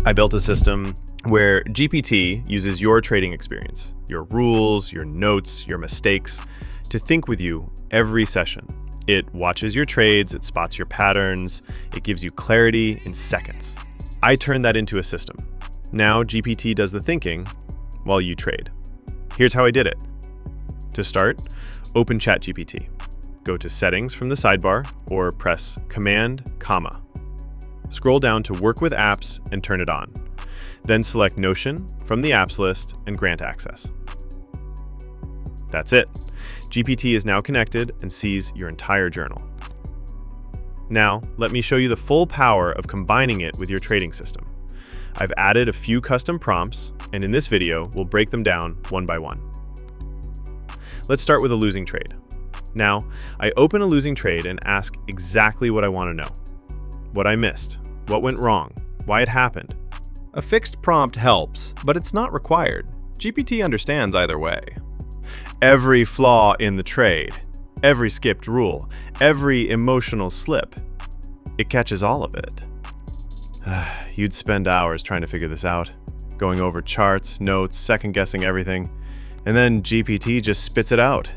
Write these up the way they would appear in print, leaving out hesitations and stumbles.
I built a system where GPT uses your trading experience, your rules, your notes, your mistakes, to think with you every session. It watches your trades, it spots your patterns, it gives you clarity in seconds. I turned that into a system. Now GPT does the thinking while you trade. Here's how I did it. To start, open ChatGPT. Go to Settings from the sidebar or press Command, comma. Scroll down to Work with Apps and turn it on. Then select Notion from the apps list and grant access. That's it. GPT is now connected and sees your entire journal. Now, let me show you the full power of combining it with your trading system. I've added a few custom prompts, and in this video, we'll break them down one by one. Let's start with a losing trade. Now, I open a losing trade and ask exactly what I want to know. What I missed, what went wrong, why it happened. A fixed prompt helps, but it's not required. GPT understands either way. Every flaw in the trade, every skipped rule, every emotional slip, it catches all of it. You'd spend hours trying to figure this out, going over charts, notes, second-guessing everything, and then GPT just spits it out.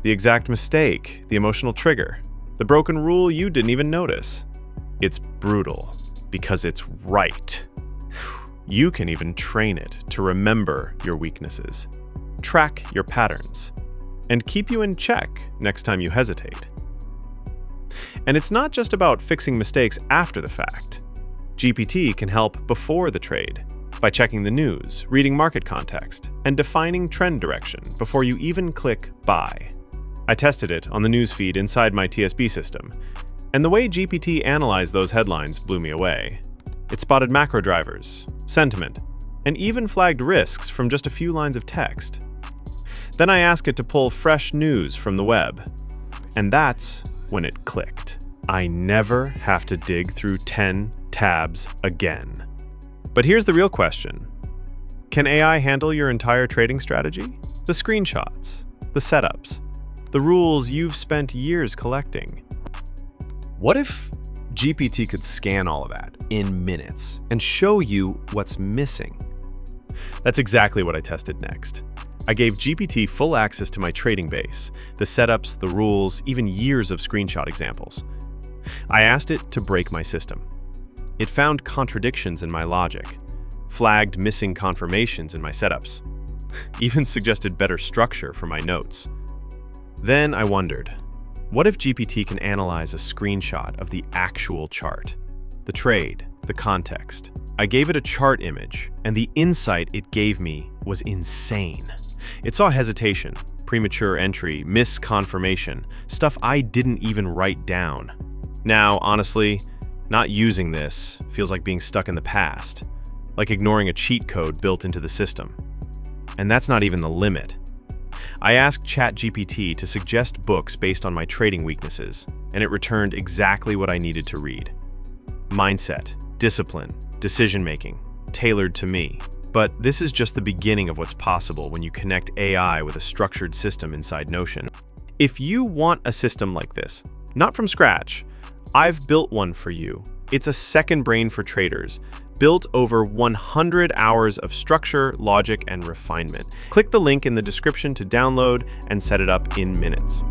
The exact mistake, the emotional trigger, the broken rule you didn't even notice. It's brutal because it's right. You can even train it to remember your weaknesses, track your patterns, and keep you in check next time you hesitate. And it's not just about fixing mistakes after the fact. GPT can help before the trade by checking the news, reading market context, and defining trend direction before you even click buy. I tested it on the newsfeed inside my TSB system, and the way GPT analyzed those headlines blew me away. It spotted macro drivers, sentiment, and even flagged risks from just a few lines of text. Then I asked it to pull fresh news from the web, and that's when it clicked. I never have to dig through 10 tabs again. But here's the real question. Can AI handle your entire trading strategy? The screenshots, the setups, the rules you've spent years collecting? What if GPT could scan all of that in minutes and show you what's missing? That's exactly what I tested next. I gave GPT full access to my trading base, the setups, the rules, even years of screenshot examples. I asked it to break my system. It found contradictions in my logic, flagged missing confirmations in my setups, even suggested better structure for my notes. Then I wondered, what if GPT can analyze a screenshot of the actual chart? The trade, the context. I gave it a chart image, and the insight it gave me was insane. It saw hesitation, premature entry, misconfirmation, stuff I didn't even write down. Now, honestly, not using this feels like being stuck in the past, like ignoring a cheat code built into the system. And that's not even the limit. I asked ChatGPT to suggest books based on my trading weaknesses, and it returned exactly what I needed to read. Mindset, discipline, decision-making, tailored to me. But this is just the beginning of what's possible when you connect AI with a structured system inside Notion. If you want a system like this, not from scratch, I've built one for you. It's a second brain for traders, built over 100 hours of structure, logic, and refinement. Click the link in the description to download and set it up in minutes.